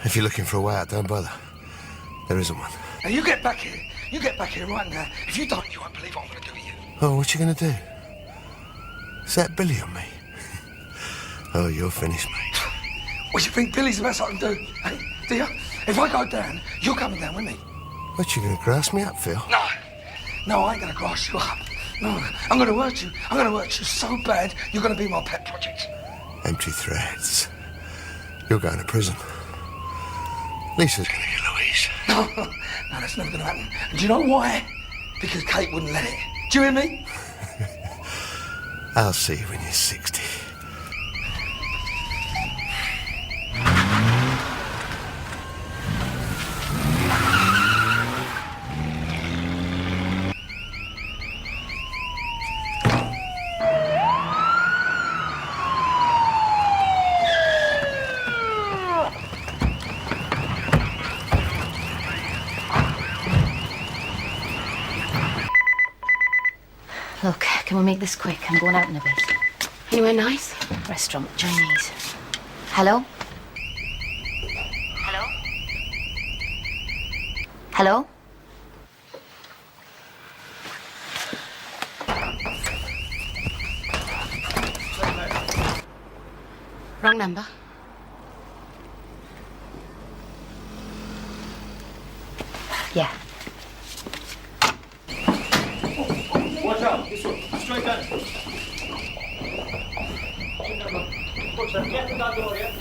If you're looking for a way out, don't bother. There isn't one. Now you get back here. You get back here right now. If you don't, you won't believe what I'm going to do to you. Oh, what you gonna do? Is that Billy on me? Oh, you're finished, mate. What, you think Billy's the best I can do? Hey, do you? If I go down, you're coming down with me. What, you gonna grass me up, Phil? No, I ain't going to grass you up. No, I'm going to hurt you. I'm going to hurt you so bad, you're going to be my pet project. Empty threats. You're going to prison. Lisa's gonna get Louise. No, that's never going to happen. And do you know why? Because Kate wouldn't let it. Do you hear me? I'll see you when you're 60. Look, can we make this quick? I'm going out in a bit. Anywhere nice? Restaurant, Chinese. Hello? Hello? Hello? Wrong number. Yeah. Watch out, this one, straight down. Get to that door, yeah?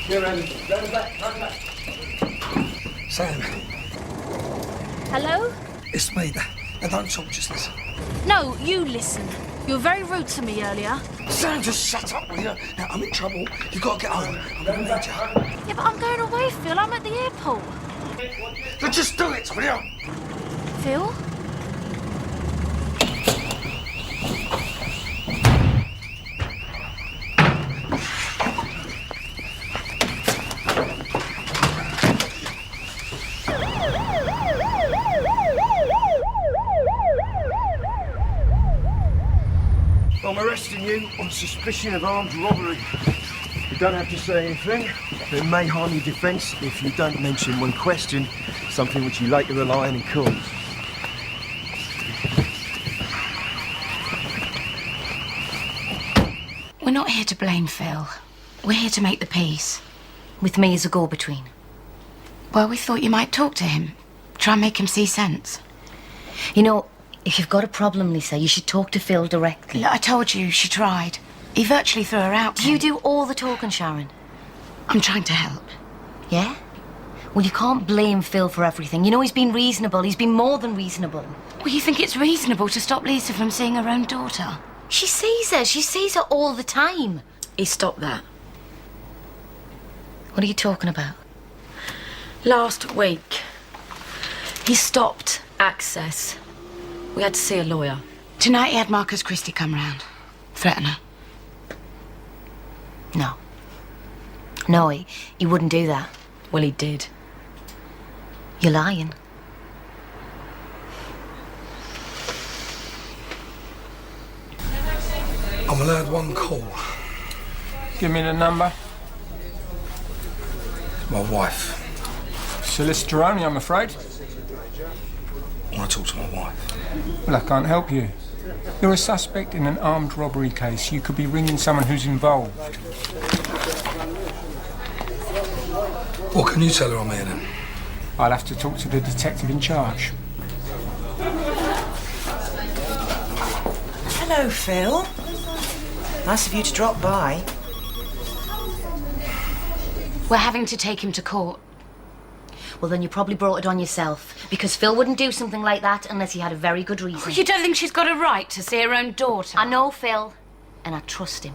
Here, Andy. Round back. Sam, Hello? it's me. Now don't talk, just listen. No, you listen. You were very rude to me earlier. Sam, just shut up, will you? Now, I'm in trouble. You've got to get home. I'm going to need you. Yeah, but I'm going away, Phil. I'm at the airport. So just do it, will you? Phil? I'm arresting you on suspicion of armed robbery. You don't have to say anything, but it may harm your defence if you don't mention when questioned something which you later rely on in court. We're not here to blame Phil. We're here to make the peace. With me as a go-between. Well, we thought you might talk to him. Try and make him see sense. You know, if you've got a problem, Lisa, you should talk to Phil directly. Look, I told you, she tried. He virtually threw her out. You do all the talking, Sharon. I'm trying to help. Yeah? Well, you can't blame Phil for everything. You know, he's been reasonable. He's been more than reasonable. Well, you think it's reasonable to stop Lisa from seeing her own daughter? She sees her. She sees her all the time. He stopped that. What are you talking about? Last week, he stopped access. We had to see a lawyer. Tonight he had Marcus Christie come round. Threaten her. No. No, he wouldn't do that. Well, he did. You're lying. I'm allowed one call. Give me the number. My wife. Solicitor only, I'm afraid. I want to talk to my wife. Well, I can't help you. You're a suspect in an armed robbery case. You could be ringing someone who's involved. Well, can you tell her I'm here then? I'll have to talk to the detective in charge. Hello, Phil. Nice of you to drop by. We're having to take him to court. Well, then you probably brought it on yourself. Because Phil wouldn't do something like that unless he had a very good reason. Well, you don't think she's got a right to see her own daughter? I know Phil, and I trust him.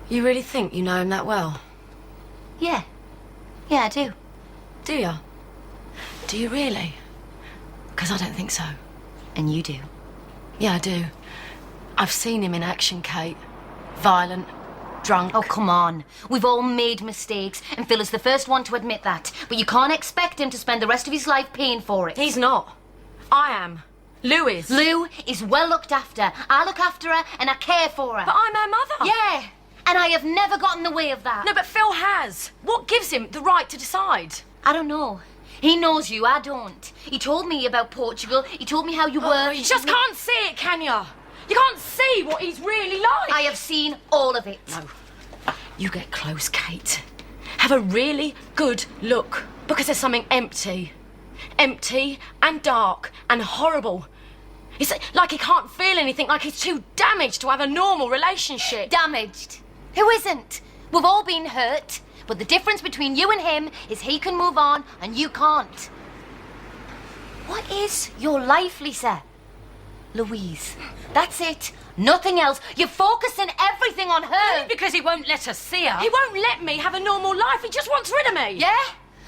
You really think you know him that well? Yeah. Yeah, I do. Do you? Do you really? Because I don't think so. And you do. Yeah, I do. I've seen him in action, Kate. Violent, drunk. Oh, come on. We've all made mistakes, and Phil is the first one to admit that. But you can't expect him to spend the rest of his life paying for it. He's not. I am. Lou is. Lou is well looked after. I look after her, and I care for her. But I'm her mother. Yeah, And I have never got in the way of that. No, but Phil has. What gives him the right to decide? I don't know. He knows you, I don't. He told me about Portugal. He told me how you were. You just can't see it, can you? You can't see what he's really like. I have seen all of it. No. You get close, Kate. Have a really good look. Because there's something empty. Empty and dark and horrible. It's like he can't feel anything, like he's too damaged to have a normal relationship. Damaged. Who isn't? We've all been hurt. But the difference between you and him is he can move on and you can't. What is your life, Lisa? Louise. That's it. Nothing else. You're focusing everything on her. Only because he won't let us see her. He won't let me have a normal life. He just wants rid of me. Yeah?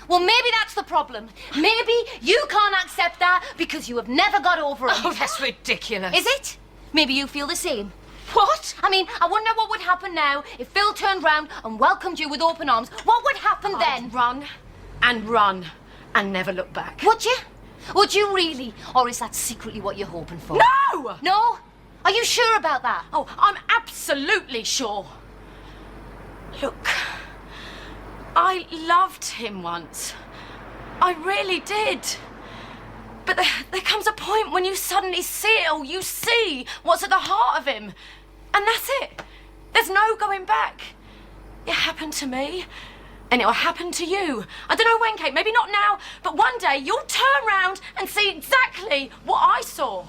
Well, maybe that's the problem. Maybe you can't accept that because you have never got over him. Oh, that's ridiculous. Is it? Maybe you feel the same. What? I mean, I wonder what would happen now if Phil turned round and welcomed you with open arms. What would happen then? I'd run and never look back. Would you? Would you really? Or is that secretly what you're hoping for? No! No? Are you sure about that? Oh, I'm absolutely sure. Look, I loved him once. I really did. But there comes a point when you suddenly see it all. You see what's at the heart of him. And that's it. There's no going back. It happened to me. And it'll happen to you. I don't know when, Kate, maybe not now, but one day you'll turn round and see exactly what I saw.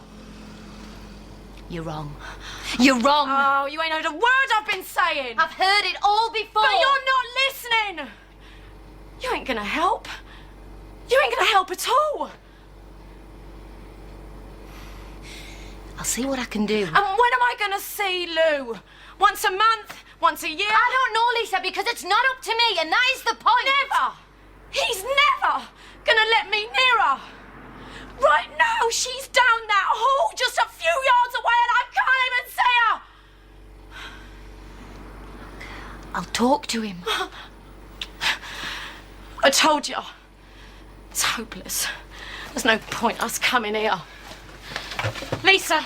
You're wrong. You're wrong. Oh, you ain't heard a word I've been saying. I've heard it all before. But you're not listening. You ain't gonna help. You ain't gonna help at all. I'll see what I can do. And when am I gonna see Lou? Once a month? Once a year? I don't know, Lisa, because it's not up to me, and that is the point. Never! He's never gonna let me near her. Right now, she's down that hall just a few yards away, and I can't even see her. I'll talk to him. I told you. It's hopeless. There's no point us coming here. Lisa!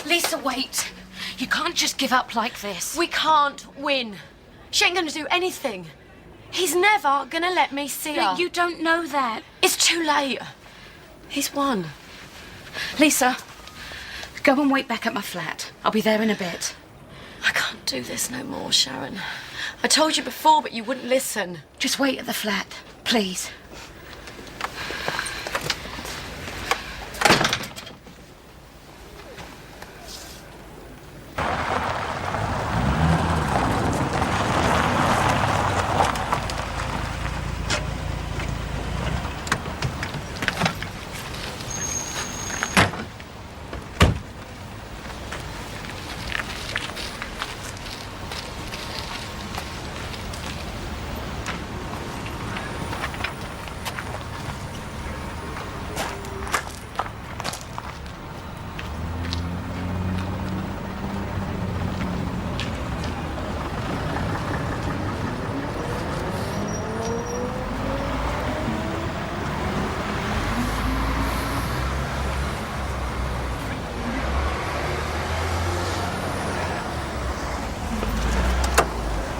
Lisa, wait. You can't just give up like this. We can't win. She ain't gonna do anything. He's never gonna let me see her. You don't know that. It's too late. He's won. Lisa, Go and wait back at my flat. I'll be there in a bit. I can't do this no more, Sharon. I told you before, but you wouldn't listen. Just wait at the flat, please.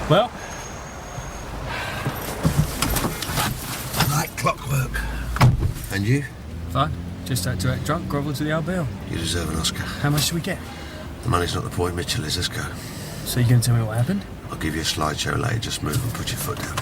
Well? Like clockwork. And you? Fine. Just had to act drunk, grovel to the old bill. You deserve an Oscar. How much do we get? The money's not the point, Mitchell is. Let's go. So you gonna tell me what happened? I'll give you a slideshow later. Just move and put your foot down.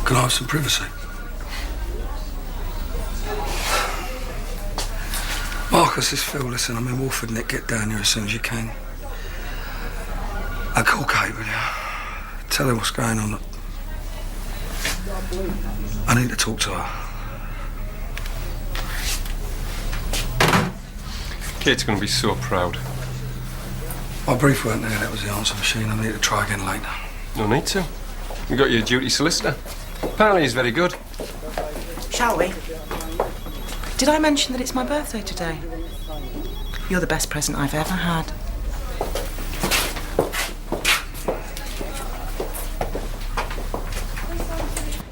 Can I have some privacy? Marcus, it's Phil. Listen, I'm in Wolford, Nick. Get down here as soon as you can. I'll call Kate, will you? Tell her what's going on. I need to talk to her. Kate's going to be so proud. My brief weren't there. That was the answer machine. I need to try again later. No need to. You got your duty solicitor. Apparently he's very good. Shall we? Did I mention that it's my birthday today? You're the best present I've ever had.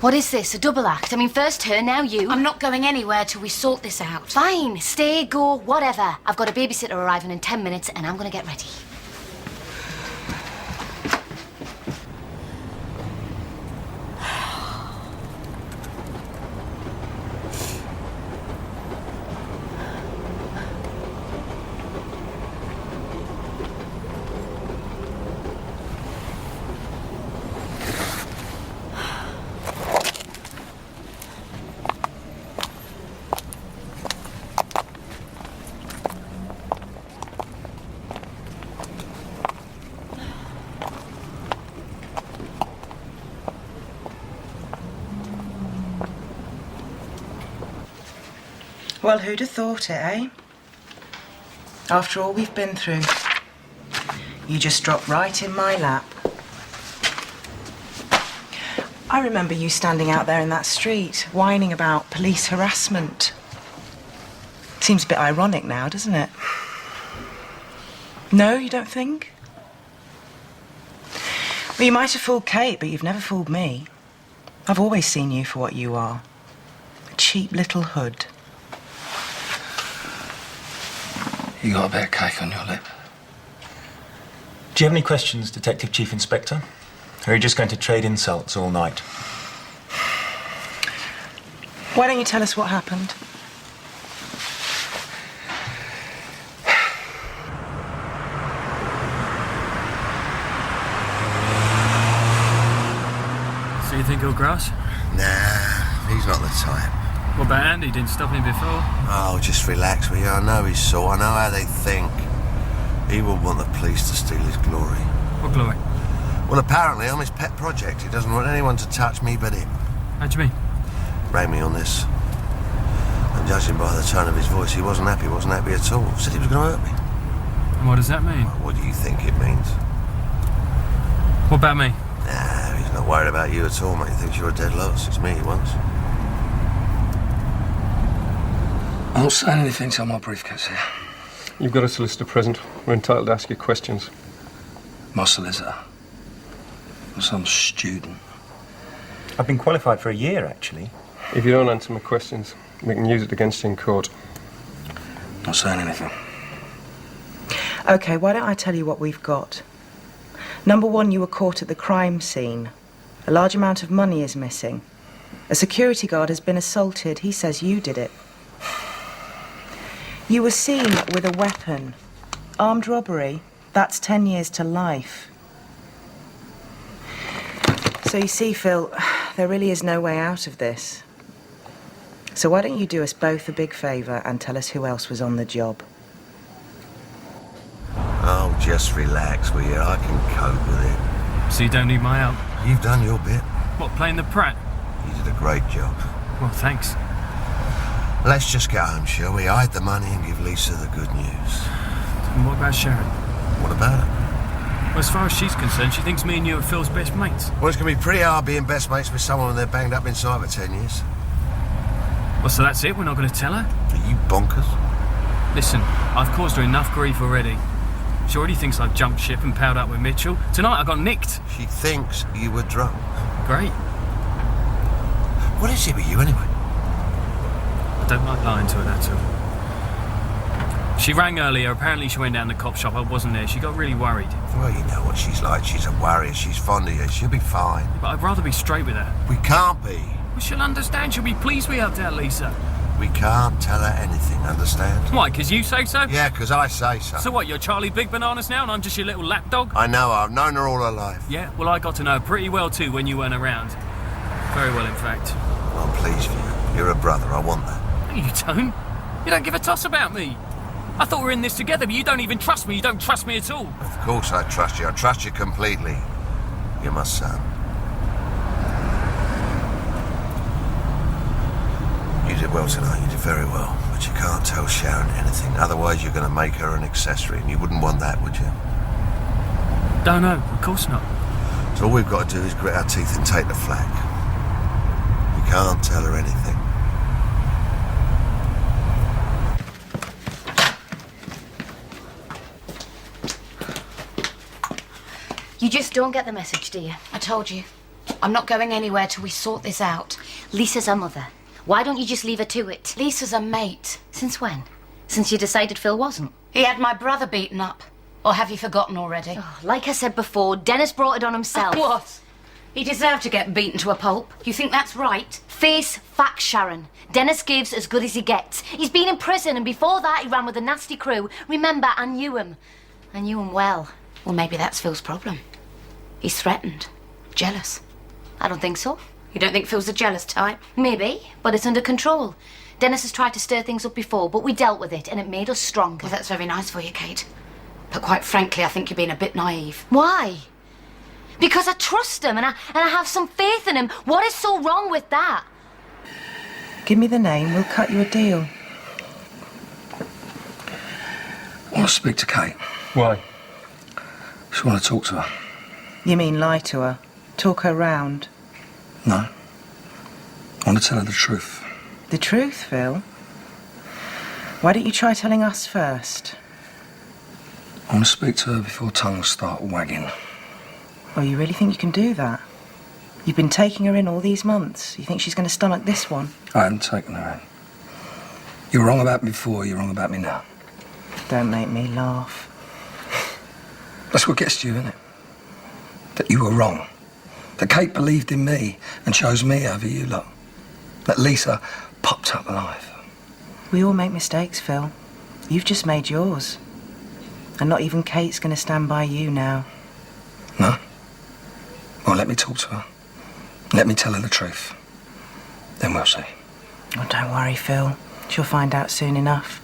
What is this, a double act? I mean, first her, now you. I'm not going anywhere till we sort this out. Fine, stay, go, whatever. I've got a babysitter arriving in 10 minutes and I'm gonna get ready. Well, who'd have thought it, eh? After all we've been through, you just dropped right in my lap. I remember you standing out there in that street, whining about police harassment. Seems a bit ironic now, doesn't it? No, you don't think? Well, you might have fooled Kate, but you've never fooled me. I've always seen you for what you are. A cheap little hood. You got a bit of cake on your lip. Do you have any questions, Detective Chief Inspector? Or are you just going to trade insults all night? Why don't you tell us what happened? So you think he'll grass? Nah, he's not the type. What about Andy? Didn't stop him before? Oh, just relax, will you? I know his sort. I know how they think. He wouldn't want the police to steal his glory. What glory? Well, apparently I'm his pet project. He doesn't want anyone to touch me but him. How do you mean? Rang me on this. And judging by the tone of his voice, he wasn't happy at all. Said he was going to hurt me. And what does that mean? Well, what do you think it means? What about me? Nah, he's not worried about you at all, mate. He thinks you're a dead loss. It's me he wants. I'm not saying anything till my briefcase here. You've got a solicitor present. We're entitled to ask you questions. My solicitor. Or some student. I've been qualified for a year, actually. If you don't answer my questions, we can use it against you in court. Not saying anything. OK, why don't I tell you what we've got? Number one, you were caught at the crime scene. A large amount of money is missing. A security guard has been assaulted. He says you did it. You were seen with a weapon. Armed robbery, that's 10 years to life. So you see, Phil, there really is no way out of this. So why don't you do us both a big favour and tell us who else was on the job? Oh, just relax, will you? I can cope with it. So you don't need my help? You've done your bit. What, playing the prat? You did a great job. Well, thanks. Let's just go home, shall we? Hide the money and give Lisa the good news. And what about Sharon? What about her? Well, as far as she's concerned, she thinks me and you are Phil's best mates. Well, it's going to be pretty hard being best mates with someone when they're banged up inside for 10 years. Well, so that's it? We're not going to tell her? Are you bonkers? Listen, I've caused her enough grief already. She already thinks I've jumped ship and palled up with Mitchell. Tonight I got nicked. She thinks you were drunk. Great. What is it with you, anyway? I don't like lying to her, that's all. She rang earlier. Apparently she went down the cop shop. I wasn't there. She got really worried. Well, you know what she's like. She's a worrier. She's fond of you. She'll be fine. But I'd rather be straight with her. We can't be. Well, she'll understand. She'll be pleased we helped out Lisa. We can't tell her anything, understand? Why, because you say so? Yeah, because I say so. So what, you're Charlie Big Bananas now and I'm just your little lapdog? I know her. I've known her all her life. Yeah, well, I got to know her pretty well too when you weren't around. Very well, in fact. I'm pleased for you. You're a brother. I want that. You don't. You don't give a toss about me. I thought we were in this together, but you don't even trust me. You don't trust me at all. Of course I trust you. I trust you completely. You're my son. You did well tonight. You did very well. But you can't tell Sharon anything. Otherwise, you're going to make her an accessory, and you wouldn't want that, would you? Don't know. Of course not. So all we've got to do is grit our teeth and take the flak. We can't tell her anything. You just don't get the message, do you? I told you. I'm not going anywhere till we sort this out. Lisa's her mother. Why don't you just leave her to it? Lisa's a mate. Since when? Since you decided Phil wasn't? He had my brother beaten up. Or have you forgotten already? Oh, like I said before, Dennis brought it on himself. What? He deserved to get beaten to a pulp. You think that's right? Face facts, Sharon. Dennis gives as good as he gets. He's been in prison, and before that he ran with a nasty crew. Remember, I knew him. I knew him well. Well, maybe that's Phil's problem. He's threatened. Jealous. I don't think so. You don't think Phil's a jealous type? Maybe, but it's under control. Dennis has tried to stir things up before, but we dealt with it, and it made us stronger. Well, that's very nice for you, Kate. But quite frankly, I think you're being a bit naive. Why? Because I trust him, and I have some faith in him. What is so wrong with that? Give me the name, we'll cut you a deal. I want to speak to Kate. Why? Just want to talk to her. You mean lie to her? Talk her round? No. I want to tell her the truth. The truth, Phil? Why don't you try telling us first? I want to speak to her before tongues start wagging. Oh, you really think you can do that? You've been taking her in all these months. You think she's going to stomach this one? I haven't taken her in. You were wrong about me before, you're wrong about me now. Don't make me laugh. That's what gets to you, isn't it? That you were wrong. That Kate believed in me and chose me over you lot. That Lisa popped up alive. We all make mistakes, Phil. You've just made yours. And not even Kate's going to stand by you now. No? Well, let me talk to her. Let me tell her the truth. Then we'll see. Oh, don't worry, Phil. She'll find out soon enough.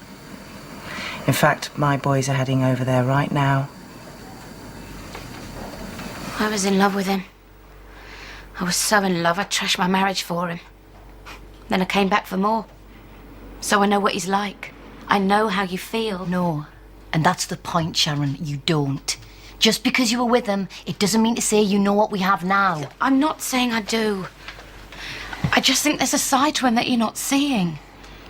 In fact, my boys are heading over there right now. I was in love with him. I was so in love, I trashed my marriage for him. Then I came back for more. So I know what he's like. I know how you feel. No. And that's the point, Sharon. You don't. Just because you were with him, it doesn't mean to say you know what we have now. I'm not saying I do. I just think there's a side to him that you're not seeing.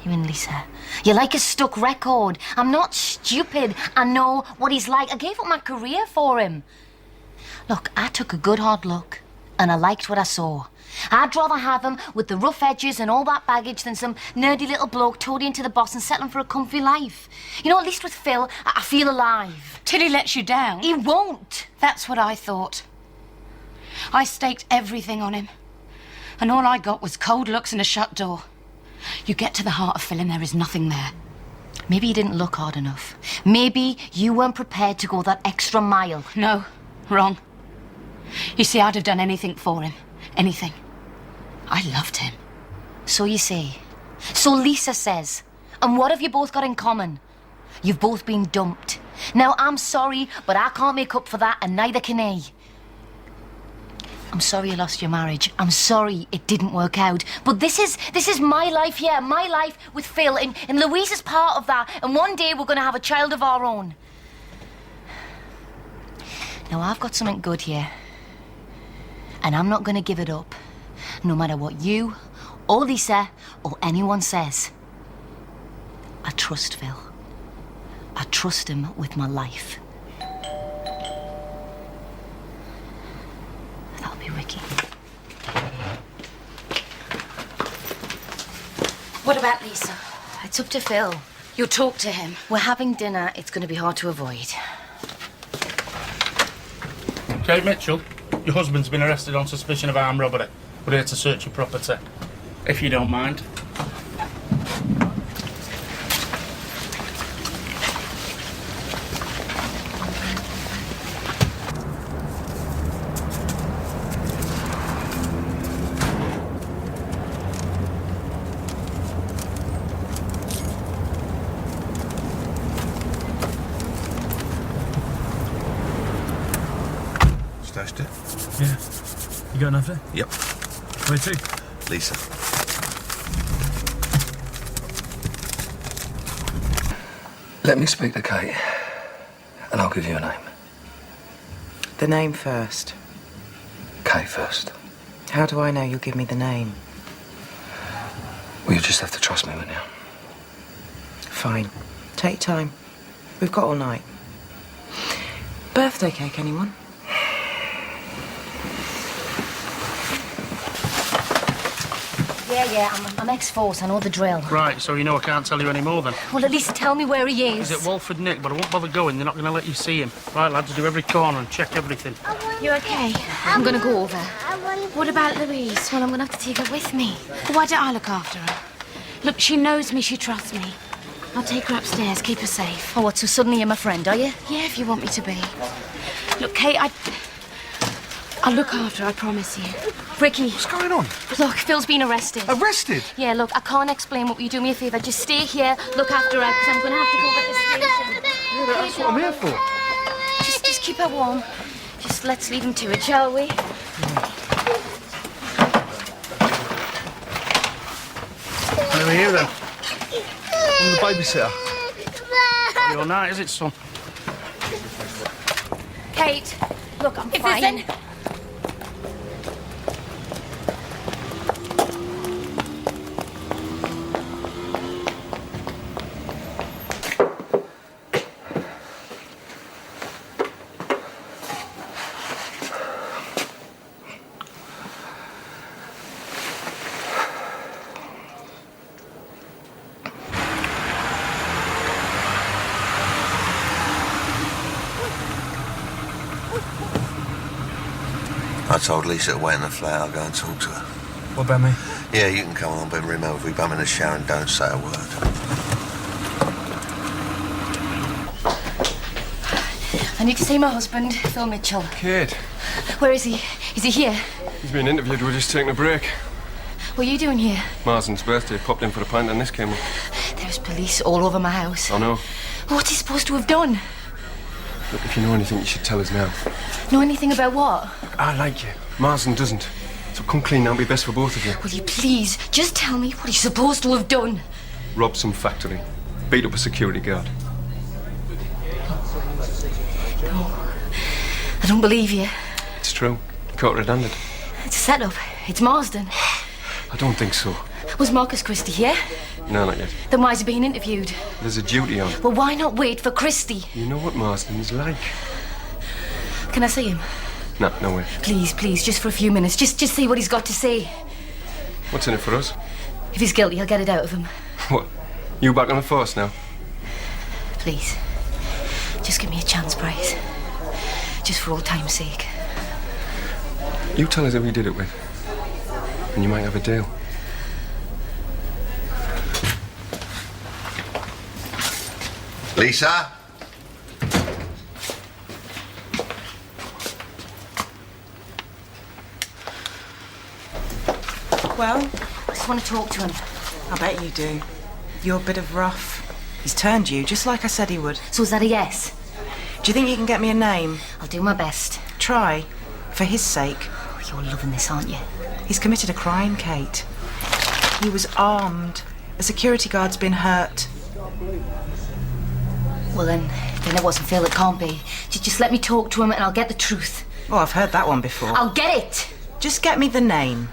You and Lisa, you're like a stuck record. I'm not stupid. I know what he's like. I gave up my career for him. Look, I took a good hard look, and I liked what I saw. I'd rather have him with the rough edges and all that baggage than some nerdy little bloke toadying to the boss and settling for a comfy life. You know, at least with Phil, I feel alive. Till he lets you down. He won't. That's what I thought. I staked everything on him. And all I got was cold looks and a shut door. You get to the heart of Phil and there is nothing there. Maybe you didn't look hard enough. Maybe you weren't prepared to go that extra mile. No, wrong. You see, I'd have done anything for him. Anything. I loved him. So you say. So Lisa says. And what have you both got in common? You've both been dumped. Now, I'm sorry, but I can't make up for that, and neither can he. I'm sorry you lost your marriage. I'm sorry it didn't work out. But this is my life, yeah, my life with Phil, and Louise is part of that, and one day we're going to have a child of our own. Now, I've got something good here. And I'm not going to give it up, no matter what you, or Lisa, or anyone says. I trust Phil. I trust him with my life. That'll be Ricky. What about Lisa? It's up to Phil. You'll talk to him. We're having dinner. It's going to be hard to avoid. Kate Mitchell, your husband's been arrested on suspicion of armed robbery. We're here to search your property, if you don't mind. Stashed it? Yeah. You got enough there? Yep. Where to? Lisa. Let me speak to Kate, and I'll give you a name. The name first. Kate first. How do I know you'll give me the name? Well, you just have to trust me, won't you? Fine. Take time. We've got all night. Birthday cake, anyone? Yeah, I'm ex-force. I know the drill. Right, so you know I can't tell you any more then. Well, at least tell me where he is. He's at Walford Nick, but I won't bother going. They're not going to let you see him. Right, lads, do every corner and check everything. You okay? I'm gonna go over. What about Louise? Well, I'm gonna have to take her with me. Why don't I look after her? Look, she knows me, she trusts me. I'll take her upstairs, keep her safe. Oh, what, so suddenly you're my friend, are you? Yeah, if you want me to be. Look, Kate, I'll look after her, I promise you. Ricky. What's going on? Look, Phil's been arrested. Arrested? Yeah, look, I can't explain what you do me a favour. Just stay here, look after her, because I'm going to have to go back to the station. Yeah, that's what I'm here for. Just keep her warm. Just let's leave him to it, shall we? Who are you then? I'm the babysitter. Your night, is it, son? Kate, look, I'm If fine. there's any... I told Lisa to wait in the flat. I'll go and talk to her. What about me? Yeah, you can come along, but remember, if we bum in the shower and don't say a word. I need to see my husband, Phil Mitchell. Kate, Where is he? Is he here? he's been interviewed. We're just taking a break. What are you doing here? Marsden's birthday. Popped in for a pint and this came up. There's police all over my house. I know. What's he supposed to have done? Look, if you know anything, you should tell us now. Know anything about what? I like you. Marsden doesn't. So come clean now. It'll be best for both of you. Will you please just tell me what he's supposed to have done? Robbed some factory. Beat up a security guard. No. I don't believe you. It's true. Caught red-handed. It's a setup. It's Marsden. I don't think so. Was Marcus Christie here? No, not yet. Then why is he being interviewed? There's a duty on. Well, why not wait for Christie? You know what Marsden's like. Can I see him? Nah, no way. Please, just for a few minutes. Just see what he's got to say. What's in it for us? If he's guilty, I'll get it out of him. What? You back on the force now? Please. Just give me a chance, Bryce. Just for old time's sake. You tell us who you did it with. And you might have a deal. Lisa? Well, I just want to talk to him. I bet you do. You're a bit of rough. He's turned you, just like I said he would. So is that a yes? Do you think you can get me a name? I'll do my best. Try. For his sake. Oh, you're loving this, aren't you? He's committed a crime, Kate. He was armed. A security guard's been hurt. Well, then it wasn't Phil. It can't be. Just let me talk to him and I'll get the truth. Oh, I've heard that one before. I'll get it! Just get me the name.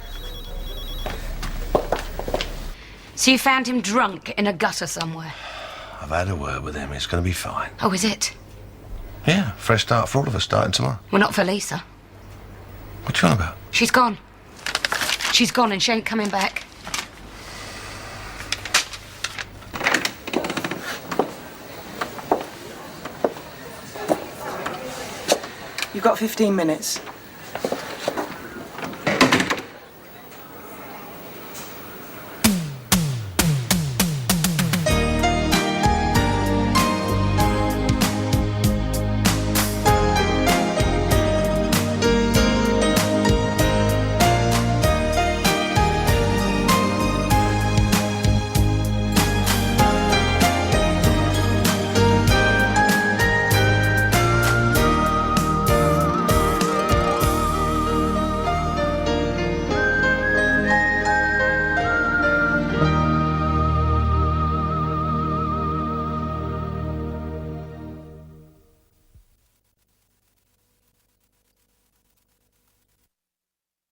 So you found him drunk in a gutter somewhere? I've had a word with him. It's going to be fine. Oh, is it? Yeah, fresh start for all of us starting tomorrow. Well, not for Lisa. What you on about? She's gone. She's gone and she ain't coming back. You've got 15 minutes.